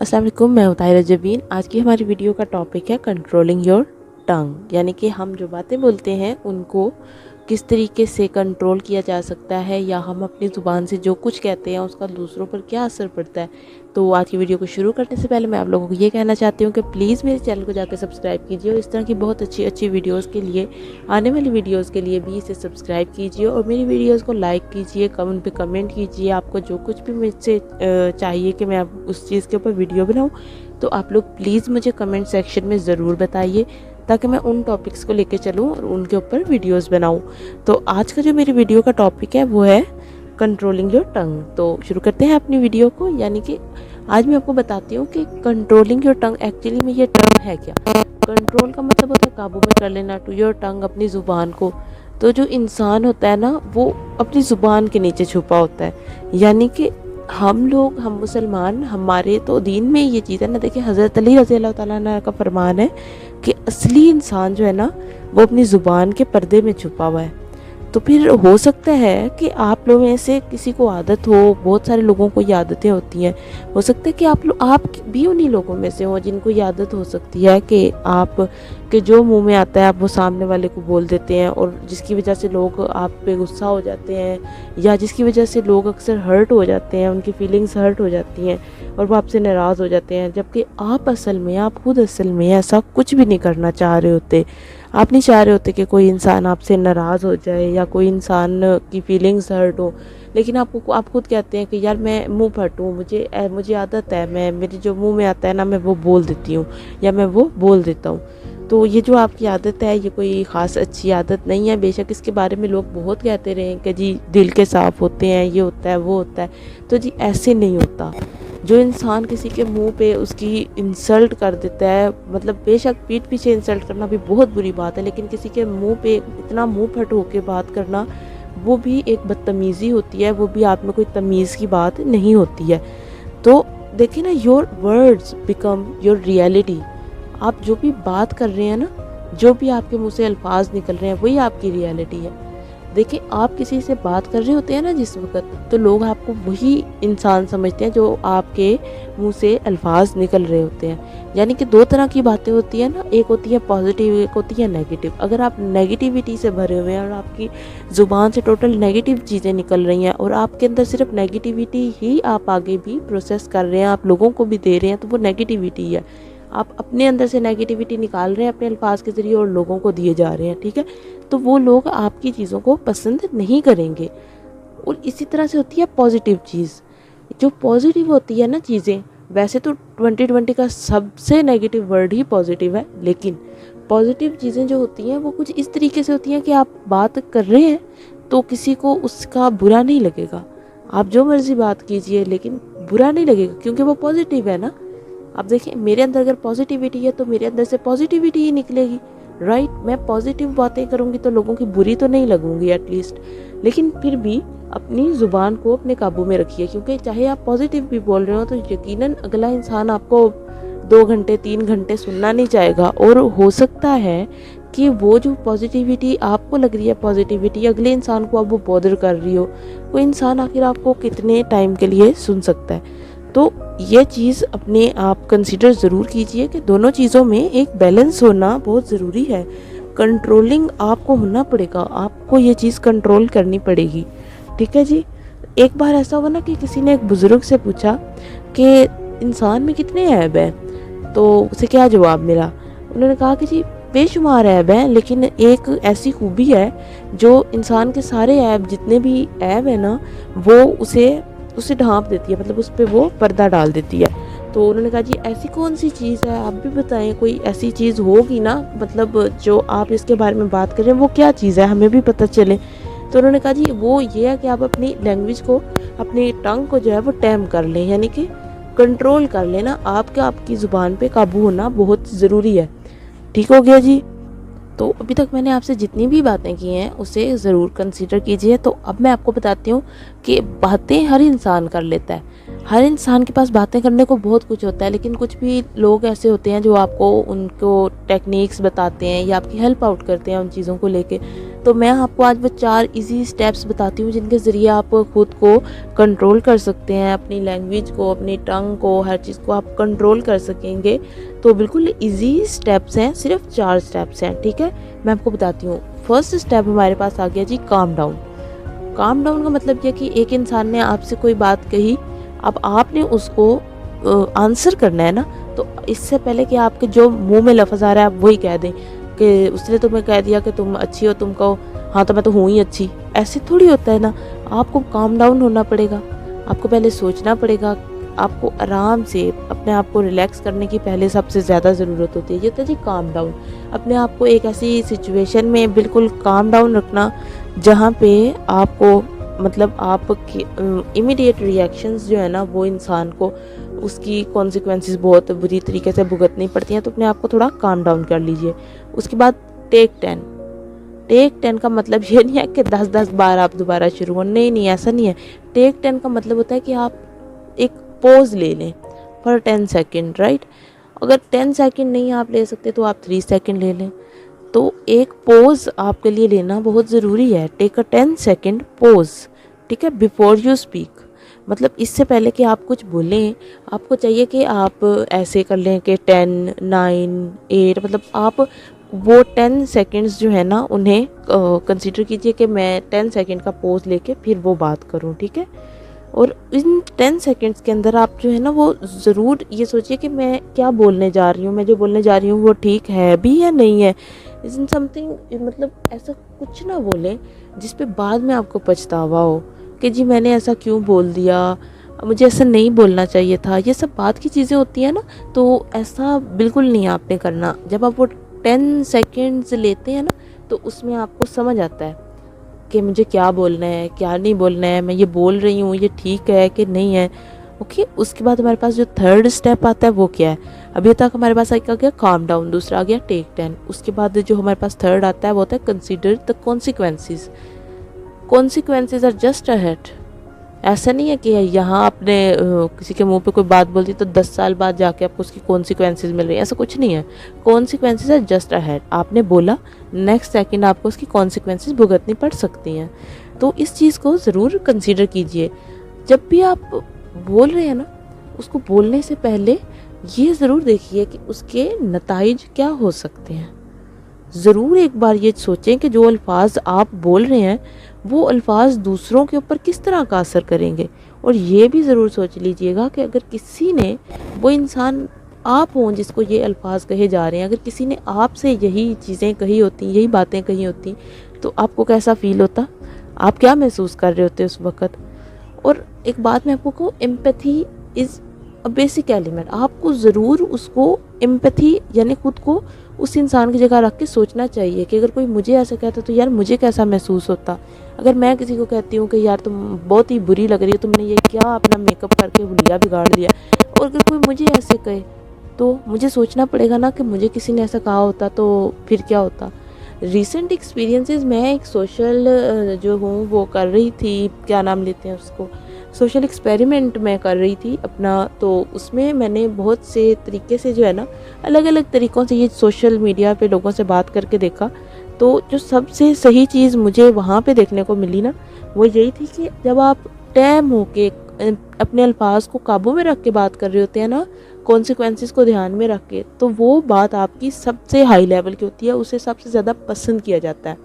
अस्सलाम वालेकुम, मैं हूं ताहिरा जबीन। आज की हमारी वीडियो का टॉपिक है कंट्रोलिंग योर टंग, यानी कि हम जो बातें बोलते हैं उनको किस तरीके से कंट्रोल किया जा सकता है, या हम अपनी ज़ुबान से जो कुछ कहते हैं उसका दूसरों पर क्या असर पड़ता है। तो आज की वीडियो को शुरू करने से पहले मैं आप लोगों को ये कहना चाहती हूँ कि प्लीज़ मेरे चैनल को जाकर सब्सक्राइब कीजिए और इस तरह की बहुत अच्छी वीडियोज़ के लिए, आने वाली वीडियोज़ के लिए भी इसे सब्सक्राइब कीजिए और मेरी वीडियोज़ को लाइक कीजिए, उन पर कमेंट कीजिए। आपको जो कुछ भी मुझसे चाहिए कि मैं उस चीज़ के ऊपर वीडियो बनाऊँ, तो आप लोग प्लीज़ मुझे कमेंट सेक्शन में ज़रूर बताइए, ताकि मैं उन टॉपिक्स को लेके चलूँ और उनके ऊपर वीडियोस बनाऊँ। तो आज का जो मेरी वीडियो का टॉपिक है वो है कंट्रोलिंग योर टंग। तो शुरू करते हैं अपनी वीडियो को। यानी कि आज मैं आपको बताती हूँ कि कंट्रोलिंग योर टंग एक्चुअली में ये टर्म है क्या। कंट्रोल का मतलब होता है काबू में कर लेना, टू योर टंग अपनी ज़ुबान को। तो जो इंसान होता है ना वो अपनी ज़ुबान के नीचे छुपा होता है। यानी कि हम मुसलमान, हमारे तो दीन में ये चीज़ है ना। देखिए हज़रत अली रज़ी अल्लाह ताला अन्हु का फरमान है कि असली इंसान जो है ना वो अपनी ज़ुबान के पर्दे में छुपा हुआ है। तो फिर हो सकता है कि आप लोगों में से किसी को आदत हो, बहुत सारे लोगों को ये आदतें होती हैं। हो सकता है कि आप भी उन्हीं लोगों में से हो जिनको ये आदत हो सकती है कि आप के जो मुंह में आता है आप वो सामने वाले को बोल देते हैं, और जिसकी वजह से लोग आप पे गुस्सा हो जाते हैं, या जिसकी वजह से लोग अक्सर हर्ट हो जाते हैं, उनकी फीलिंग्स हर्ट हो जाती हैं और वो आपसे नाराज़ हो जाते हैं। जबकि आप खुद असल में ऐसा कुछ भी नहीं करना चाह रहे होते। आप नहीं चाह रहे होते कि कोई इंसान आपसे नाराज़ हो जाए या कोई इंसान की फीलिंग्स हर्ट हो, लेकिन आप खुद कहते हैं कि यार मैं मुंह फट हूँ, मुझे आदत है, मेरी जो मुंह में आता है ना मैं वो बोल देती हूँ या मैं वो बोल देता हूँ। तो ये जो आपकी आदत है ये कोई ख़ास अच्छी आदत नहीं है। बेशक इसके बारे में लोग बहुत कहते रहे कि जी दिल के साफ़ होते हैं, ये होता है वो होता है, तो जी ऐसे नहीं होता। जो इंसान किसी के मुंह पे उसकी इंसल्ट कर देता है, मतलब बेशक पीठ पीछे इंसल्ट करना भी बहुत बुरी बात है, लेकिन किसी के मुंह पे इतना मुंह फट होके बात करना वो भी एक बदतमीज़ी होती है, वो भी आप में कोई तमीज़ की बात नहीं होती है। तो देखिए ना, your words become your reality. आप जो भी बात कर रहे हैं ना, जो भी आपके मुंह से अल्फाज निकल रहे हैं वही आपकी रियलिटी है। देखिए आप किसी से बात कर रहे होते हैं ना जिस वक्त, तो लोग आपको वही इंसान समझते हैं जो आपके मुंह से अल्फाज निकल रहे होते हैं। यानी कि दो तरह की बातें होती है ना, एक होती है पॉजिटिव, एक होती है नेगेटिव। अगर आप नेगेटिविटी से भरे हुए हैं और आपकी ज़ुबान से टोटल नेगेटिव चीज़ें निकल रही हैं और आपके अंदर सिर्फ नेगेटिविटी ही आप आगे भी प्रोसेस कर रहे हैं, आप लोगों को भी दे रहे हैं, तो वो नेगेटिविटी है। आप अपने अंदर से नेगेटिविटी निकाल रहे हैं अपने अल्फाज के ज़रिए और लोगों को दिए जा रहे हैं, ठीक है। तो वो लोग आपकी चीज़ों को पसंद नहीं करेंगे। और इसी तरह से होती है पॉजिटिव चीज़। जो पॉजिटिव होती है ना चीज़ें, वैसे तो 2020 का सबसे नेगेटिव वर्ड ही पॉजिटिव है, लेकिन पॉजिटिव चीज़ें जो होती हैं वो कुछ इस तरीके से होती हैं कि आप बात कर रहे हैं तो किसी को उसका बुरा नहीं लगेगा। आप जो मर्ज़ी बात कीजिए लेकिन बुरा नहीं लगेगा, क्योंकि वो पॉजिटिव है ना। अब देखिए मेरे अंदर अगर पॉजिटिविटी है तो मेरे अंदर से पॉजिटिविटी ही निकलेगी, राइट। मैं पॉजिटिव बातें करूँगी तो लोगों की बुरी तो नहीं लगूंगी एटलीस्ट, लेकिन फिर भी अपनी ज़ुबान को अपने काबू में रखिए, क्योंकि चाहे आप पॉजिटिव भी बोल रहे हो तो यकीनन अगला इंसान आपको 2 घंटे 3 घंटे सुनना नहीं चाहेगा। और हो सकता है कि वो जो पॉजिटिविटी आपको लग रही है, पॉजिटिविटी अगले इंसान को अब वो बॉदर कर रही हो। कोई इंसान आखिर आपको कितने टाइम के लिए सुन सकता है। तो ये चीज़ अपने आप कंसिडर ज़रूर कीजिए कि दोनों चीज़ों में एक बैलेंस होना बहुत ज़रूरी है। कंट्रोलिंग आपको होना पड़ेगा, आपको ये चीज़ कंट्रोल करनी पड़ेगी, ठीक है जी। एक बार ऐसा हुआ ना कि किसी ने एक बुज़ुर्ग से पूछा कि इंसान में कितने ऐब हैं, तो उसे क्या जवाब मिला। उन्होंने कहा कि जी बेशुमार ऐब हैं, लेकिन एक ऐसी खूबी है जो इंसान के सारे ऐब, जितने भी ऐब है ना, वो उसे ढांप देती है, मतलब उस पर वो पर्दा डाल देती है। तो उन्होंने कहा जी ऐसी कौन सी चीज़ है, आप भी बताएं, कोई ऐसी चीज़ होगी ना, मतलब जो आप इसके बारे में बात कर रहे हैं वो क्या चीज़ है, हमें भी पता चले। तो उन्होंने कहा जी वो ये है कि आप अपनी लैंग्वेज को, अपनी टंग को जो है वो टैम कर लें, यानी कि कंट्रोल कर लेना। आपकी ज़ुबान पे काबू होना बहुत ज़रूरी है, ठीक हो गया जी। तो अभी तक मैंने आपसे जितनी भी बातें की हैं उसे ज़रूर कंसीडर कीजिए। तो अब मैं आपको बताती हूँ कि बातें हर इंसान कर लेता है, हर इंसान के पास बातें करने को बहुत कुछ होता है, लेकिन कुछ भी लोग ऐसे होते हैं जो आपको उनको टेक्निक्स बताते हैं या आपकी हेल्प आउट करते हैं उन चीज़ों को लेके। तो मैं आपको आज वो 4 इजी स्टेप्स बताती हूँ जिनके ज़रिए आप खुद को कंट्रोल कर सकते हैं, अपनी लैंग्वेज को, अपनी टंग को, हर चीज़ को आप कंट्रोल कर सकेंगे। तो बिल्कुल इजी स्टेप्स हैं, सिर्फ 4 स्टेप्स हैं, ठीक है। मैं आपको बताती हूँ। फर्स्ट स्टेप हमारे पास आ गया जी, काम डाउन। काम डाउन का मतलब यह कि एक इंसान ने आपसे कोई बात कही, अब आपने उसको आंसर करना है ना, तो इससे पहले कि आपके जो मुंह में लफ्ज़ आ रहा है आप वही कह दें कि उसने तुम्हें कह दिया कि तुम अच्छी हो, तुम कहो हाँ तो मैं तो हूँ ही अच्छी। ऐसे थोड़ी होता है ना, आपको काम डाउन होना पड़ेगा, आपको पहले सोचना पड़ेगा, आपको आराम से अपने आप को रिलैक्स करने की पहले सबसे ज़्यादा ज़रूरत होती है। ये होता है जी काम डाउन। अपने आप को एक ऐसी सिचुएशन में बिल्कुल काम डाउन रखना जहाँ पे आपको मतलब आपके इमीडिएट रिएक्शंस जो है ना वो इंसान को उसकी कॉन्सिक्वेंसेस बहुत बुरी तरीके से भुगतनी पड़ती हैं। तो अपने आप को थोड़ा काम डाउन कर लीजिए। उसके बाद टेक 10 का मतलब ये नहीं है कि 10-10 बार आप दोबारा शुरू हो, नहीं ऐसा नहीं है। टेक 10 का मतलब होता है कि आप एक पॉज ले लें फॉर 10 सेकेंड, राइट। अगर 10 सेकेंड नहीं आप ले सकते तो आप 3 सेकेंड ले लें। तो एक पोज आपके लिए लेना बहुत ज़रूरी है। टेक अ 10 सेकेंड पोज, ठीक है, बिफोर यू स्पीक। मतलब इससे पहले कि आप कुछ बोलें आपको चाहिए कि आप ऐसे कर लें कि 10, 9, 8, मतलब आप वो 10 सेकेंड्स जो है ना उन्हें कंसीडर कीजिए कि मैं 10 सेकेंड का पोज लेके फिर वो बात करूं, ठीक है। और इन 10 सेकेंड्स के अंदर आप जो है ना वो ज़रूर ये सोचिए कि मैं क्या बोलने जा रही हूँ, मैं जो बोलने जा रही हूँ वो ठीक है भी या नहीं है। इज़ समथिंग, मतलब ऐसा कुछ ना बोलें जिस पे बाद में आपको पछतावा हो कि जी मैंने ऐसा क्यों बोल दिया, मुझे ऐसा नहीं बोलना चाहिए था। ये सब बात की चीज़ें होती हैं ना, तो ऐसा बिल्कुल नहीं आपने करना। जब आप वो 10 सेकेंड्स लेते हैं ना तो उसमें आपको समझ आता है कि मुझे क्या बोलना है, क्या नहीं बोलना है, मैं ये बोल रही हूँ ये ठीक है कि नहीं है, ओके। उसके बाद हमारे पास जो थर्ड स्टेप आता है वो क्या है। अभी तक हमारे पास एक आ गया काम डाउन, दूसरा आ गया टेक 10। उसके बाद जो हमारे पास थर्ड आता है वो होता है consider the consequences. Consequences are just ahead. ऐसा नहीं है कि यहाँ आपने किसी के मुंह पे कोई बात बोल दी तो 10 साल बाद जाके आपको उसकी कॉन्सिक्वेंसेस मिल रही है, ऐसा कुछ नहीं है। Consequences are just ahead. आपने बोला, नेक्स्ट सेकंड आपको उसकी कॉन्सिक्वेंसेस भुगतनी पड़ सकती हैं। तो इस चीज़ को ज़रूर कंसीडर कीजिए। जब भी आप बोल रहे हैं ना, उसको बोलने से पहले ये ज़रूर देखिए कि उसके नताइज क्या हो सकते हैं। ज़रूर एक बार ये सोचें कि जो अल्फाज आप बोल रहे हैं वो अल्फाज दूसरों के ऊपर किस तरह का असर करेंगे। और ये भी ज़रूर सोच लीजिएगा कि अगर किसी ने, वो इंसान आप हों जिसको ये अल्फाज कहे जा रहे हैं, अगर किसी ने आपसे यही चीज़ें कही होती, यही बातें कही होती, तो आपको कैसा फ़ील होता, आप क्या महसूस कर रहे होते उस वक़्त। और एक बात मैं आपको कहूँ, empathy is a basic element. आपको ज़रूर उसको एम्पैथी यानी खुद को उस इंसान की जगह रख के सोचना चाहिए कि अगर कोई मुझे ऐसा कहता तो यार मुझे कैसा महसूस होता। अगर मैं किसी को कहती हूँ कि यार तुम बहुत ही बुरी लग रही हो, तुमने ये क्या अपना मेकअप करके हुलिया बिगाड़ दिया, और अगर कोई मुझे ऐसे कहे तो मुझे सोचना पड़ेगा ना कि मुझे किसी ने ऐसा कहा होता तो फिर क्या होता। रीसेंट एक्सपीरियंसेस, मैं एक सोशल जो हूँ वो कर रही थी, क्या नाम लेते हैं उसको, सोशल एक्सपेरिमेंट मैं कर रही थी अपना। तो उसमें मैंने बहुत से तरीके से जो है ना, अलग अलग तरीक़ों से ये सोशल मीडिया पे लोगों से बात करके देखा। तो जो सबसे सही चीज़ मुझे वहाँ पे देखने को मिली ना, वो यही थी कि जब आप टैम हो के अपने अल्फाज को काबू में रख के बात कर रहे होते हैं ना, कॉन्सिक्वेंसेस को ध्यान में रख के, तो वो बात आपकी सबसे हाई लेवल की होती है, उसे सबसे ज़्यादा पसंद किया जाता है।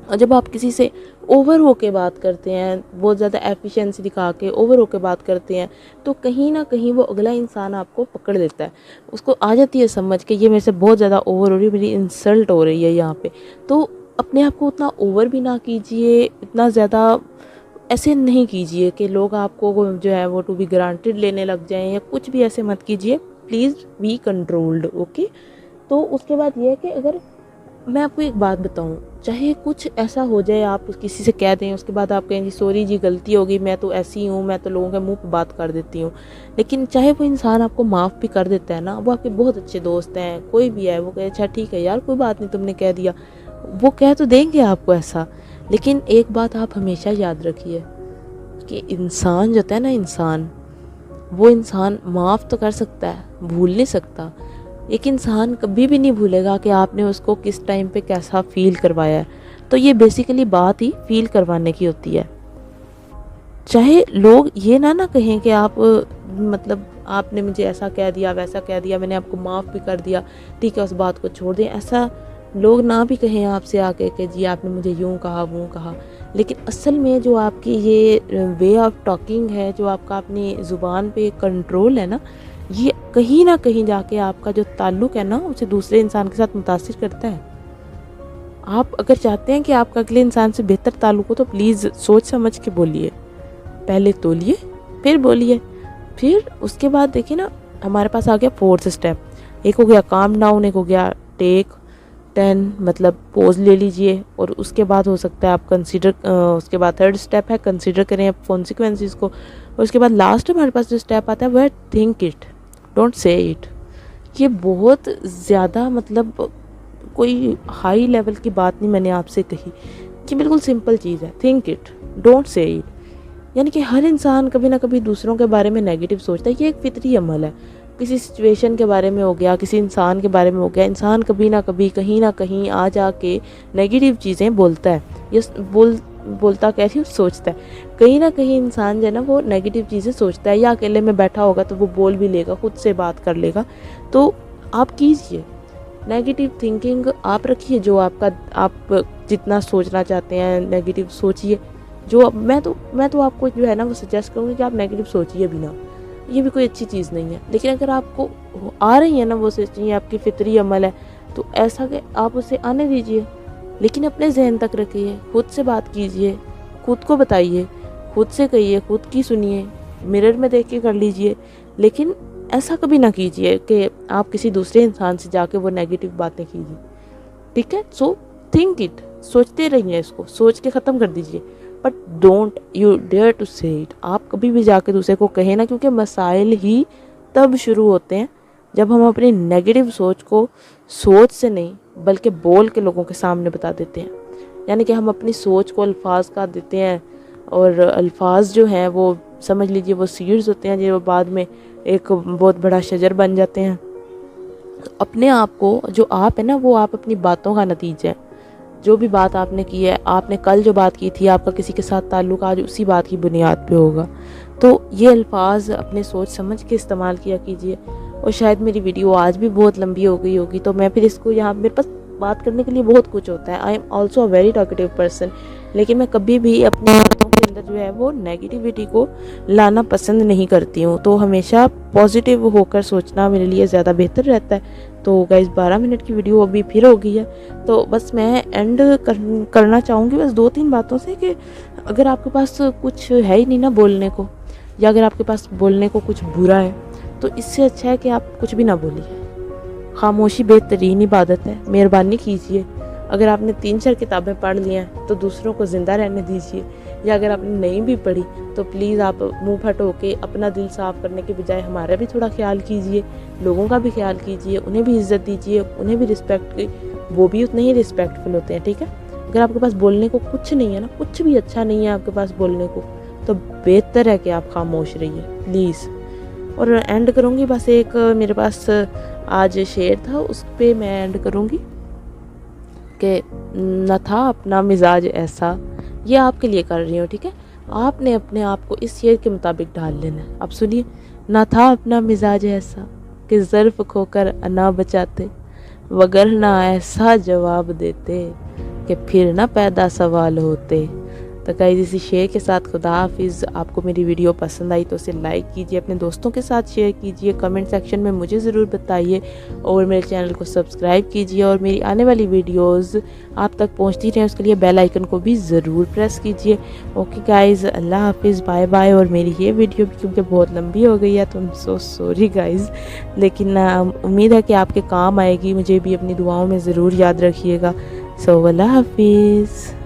और जब आप किसी से ओवर होके बात करते हैं, बहुत ज़्यादा एफिशिएंसी दिखा के ओवर होके बात करते हैं, तो कहीं ना कहीं वो अगला इंसान आपको पकड़ लेता है। उसको आ जाती है समझ के ये मेरे से बहुत ज़्यादा ओवर हो रही है, मेरी इंसल्ट हो रही है यहाँ पे। तो अपने आप को उतना ओवर भी ना कीजिए, इतना ज़्यादा ऐसे नहीं कीजिए कि लोग आपको जो है वो टू बी ग्रांटेड लेने लग जाएं, या कुछ भी ऐसे मत कीजिए। Please be controlled, okay. तो उसके बाद ये है कि अगर मैं आपको एक बात बताऊं, चाहे कुछ ऐसा हो जाए, आप किसी से कह दें, उसके बाद आप कहें जी सॉरी जी गलती होगी, मैं तो ऐसी हूँ, मैं तो लोगों के मुंह पे बात कर देती हूँ। लेकिन चाहे वो इंसान आपको माफ़ भी कर देता है ना, वो आपके बहुत अच्छे दोस्त हैं, कोई भी है, वो कहे अच्छा ठीक है यार कोई बात नहीं तुमने कह दिया, वो कह तो देंगे आपको ऐसा। लेकिन एक बात आप हमेशा याद रखिए कि इंसान जो होता है ना, इंसान, वो इंसान माफ़ तो कर सकता है, भूल नहीं सकता। एक इंसान कभी भी नहीं भूलेगा कि आपने उसको किस टाइम पे कैसा फ़ील करवाया है। तो ये बेसिकली बात ही फील करवाने की होती है। चाहे लोग ये ना कहें कि आप मतलब आपने मुझे ऐसा कह दिया, वैसा कह दिया, मैंने आपको माफ़ भी कर दिया, ठीक है उस बात को छोड़ दें, ऐसा लोग ना भी कहें आपसे आके कि जी आपने मुझे यूँ कहा वो कहा, लेकिन असल में जो आपकी ये वे ऑफ टॉकिंग है, जो आपका अपनी ज़ुबान पे कंट्रोल है ना, ये कहीं ना कहीं जाके आपका जो ताल्लुक़ है ना उसे दूसरे इंसान के साथ मुतासिर करता है। आप अगर चाहते हैं कि आपका अगले इंसान से बेहतर ताल्लुक़ हो तो प्लीज़ सोच समझ के बोलिए, पहले तोलिए फिर बोलिए। फिर उसके बाद देखिए ना, हमारे पास आ गया फोर्थ स्टेप। एक हो गया काम डाउन, एक हो गया टेक 10, मतलब पोज ले लीजिए, और उसके बाद हो सकता है आप कंसीडर, उसके बाद थर्ड स्टेप है कंसीडर करें आप कॉन्सिक्वेंसेस को, और उसके बाद लास्ट हमारे पास जो स्टेप आता है वह है think it, don't say it. ये बहुत ज़्यादा मतलब कोई हाई लेवल की बात नहीं मैंने आपसे कही, कि बिल्कुल सिंपल चीज़ है, think it don't say it. यानी कि हर इंसान कभी ना कभी दूसरों के बारे में नेगेटिव सोचता है, ये एक फितरी अमल है। किसी सिचुएशन के बारे में हो गया, किसी इंसान के बारे में हो गया, इंसान कभी ना कभी कहीं ना कहीं आ जाके नेगेटिव चीज़ें बोलता है, ये बोलता कह रही हूँ, सोचता है। कहीं ना कहीं इंसान जो है ना वो नेगेटिव चीज़ें सोचता है, या अकेले में बैठा होगा तो वो बोल भी लेगा, खुद से बात कर लेगा। तो आप कीजिए नेगेटिव थिंकिंग, आप रखिए, जो आप जितना सोचना चाहते हैं नेगेटिव सोचिए। जो मैं तो आपको जो है ना वो सजेस्ट करूँगी कि आप नेगेटिव सोचिए भी ना, ये भी कोई अच्छी चीज़ नहीं है। लेकिन अगर आपको आ रही है ना वो सोचिए, आपकी फितरी अमल है, तो ऐसा कि आप उसे आने दीजिए, लेकिन अपने जहन तक रखिए, खुद से बात कीजिए, खुद को बताइए, खुद से कहिए, खुद की सुनिए, मिरर में देख के कर लीजिए। लेकिन ऐसा कभी ना कीजिए कि आप किसी दूसरे इंसान से जाके वो नेगेटिव बातें कीजिए, ठीक है। सो थिंक इट, सोचते रहिए, इसको सोच के ख़त्म कर दीजिए, but don't you dare to say it. आप कभी भी जाके दूसरे को कहें ना, क्योंकि मसाइल ही तब शुरू होते हैं जब हम अपनी नेगेटिव सोच को सोच से नहीं बल्कि बोल के लोगों के सामने बता देते हैं। यानी कि हम अपनी सोच को अल्फाज का देते हैं, और अल्फाज जो हैं वो समझ लीजिए वो सीड्स होते हैं जो बाद में एक बहुत बड़ा शजर बन जाते हैं। अपने आप को, जो आप है ना, वो आप अपनी बातों का नतीजा है। जो भी बात आपने की है, आपने कल जो बात की थी, आपका किसी के साथ ताल्लुक आज उसी बात की बुनियाद पे होगा। तो ये अल्फाज अपने सोच समझ के इस्तेमाल किया कीजिए। और शायद मेरी वीडियो आज भी बहुत लंबी हो गई होगी, तो मैं फिर इसको यहाँ, मेरे पास बात करने के लिए बहुत कुछ होता है, I am also a very talkative person, लेकिन मैं कभी भी अपनी बातों के अंदर जो है वो नेगेटिविटी को लाना पसंद नहीं करती हूँ। तो हमेशा पॉजिटिव होकर सोचना मेरे लिए ज़्यादा बेहतर रहता है। तो गाइस 12 मिनट की वीडियो अभी फिर हो गई है, तो बस मैं एंड करना चाहूँगी बस 2-3 बातों से, कि अगर आपके पास कुछ है ही नहीं ना बोलने को, या अगर आपके पास बोलने को कुछ बुरा है, तो इससे अच्छा है कि आप कुछ भी ना बोलिए। खामोशी बेहतरीन इबादत है, मेहरबानी कीजिए। अगर आपने 3-4 किताबें पढ़ ली हैं तो दूसरों को ज़िंदा रहने दीजिए, या अगर आपने नहीं भी पढ़ी तो प्लीज़ आप मुंह फट होके अपना दिल साफ़ करने के बजाय हमारा भी थोड़ा ख्याल कीजिए, लोगों का भी ख्याल कीजिए, उन्हें भी इज़्ज़त दीजिए, उन्हें भी रिस्पेक्ट, वो भी उतने ही रिस्पेक्टफुल होते हैं, ठीक है। अगर आपके पास बोलने को कुछ नहीं है ना, कुछ भी अच्छा नहीं है आपके पास बोलने को, तो बेहतर है कि आप खामोश रहिए प्लीज़। और एंड करूँगी बस एक मेरे पास आज शेर था, उस पर मैं एंड करूँगी कि न था अपना मिजाज ऐसा, ये आपके लिए कर रही हूँ, ठीक है। आपने अपने आप को इस शेर के मुताबिक ढाल लेना है। अब सुनिए, न था अपना मिजाज ऐसा कि ज़र्फ़ खोकर अना बचाते, वगर ना ऐसा जवाब देते कि फिर ना पैदा सवाल होते। तो गाइस इसी शेयर के साथ खुदा हाफिज़। आपको मेरी वीडियो पसंद आई तो उसे लाइक कीजिए, अपने दोस्तों के साथ शेयर कीजिए, कमेंट सेक्शन में मुझे ज़रूर बताइए, और मेरे चैनल को सब्सक्राइब कीजिए, और मेरी आने वाली वीडियोस आप तक पहुंचती रहें उसके लिए बेल आइकन को भी ज़रूर प्रेस कीजिए। ओके गाइज़, अल्लाह हाफिज़, बाय बाय। और मेरी ये वीडियो भी क्योंकि बहुत लंबी हो गई है तो I am so sorry guys, लेकिन उम्मीद है कि आपके काम आएगी। मुझे भी अपनी दुआओं में ज़रूर याद रखिएगा। सो अल्लाह हाफिज़।